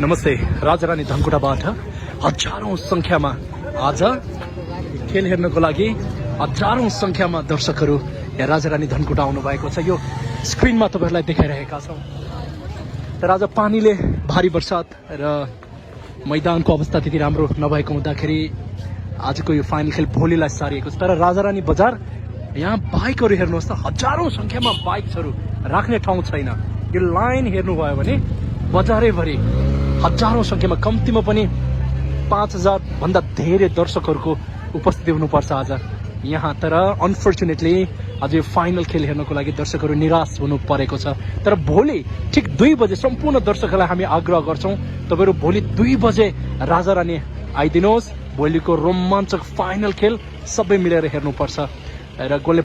नमस्ते राजारानी धनकुटाबाट हजारौं संख्यामा आज खेल हेर्नको लागि हजारौं संख्यामा दर्शकहरू यहाँ राजारानी धनकुटा आउनु भएको छ। यो स्क्रिनमा तपाईहरुलाई देखाइरहेका छौं। तर आज पानीले भारी वर्षात र मैदानको अवस्था त्यति राम्रो नभएको हुँदाखेरि आजको यो फाइनल खेल भोलिलाई सारिएको छ। तर राजारानी बजार यहाँ बाइकहरू हेर्नुहोस् त, हजारौं संख्यामा बाइक्सहरू राख्ने ठाउँ छैन। यो लाइन हेर्नुभयो भने बजारैभरि हजारौं संख्यामा, कम्तीमा पनि 5000 भन्दा धेरै दर्शकहरूको उपस्थिति हुनुपर्छ आज यहाँ। तर अनफर्चुनेटली आज यो फाइनल खेल हेर्नको लागि दर्शकहरू निराश हुनु परेको छ। तर भोलि ठिक 2 बजे सम्पूर्ण दर्शकहरूलाई हामी आग्रह गर्छौं, तपाईहरु भोलि 2 बजे राजारानी आइदिनुहोस्। भोलिको रोमाञ्चक फाइनल खेल सबै मिलेर हेर्नुपर्छ र गोले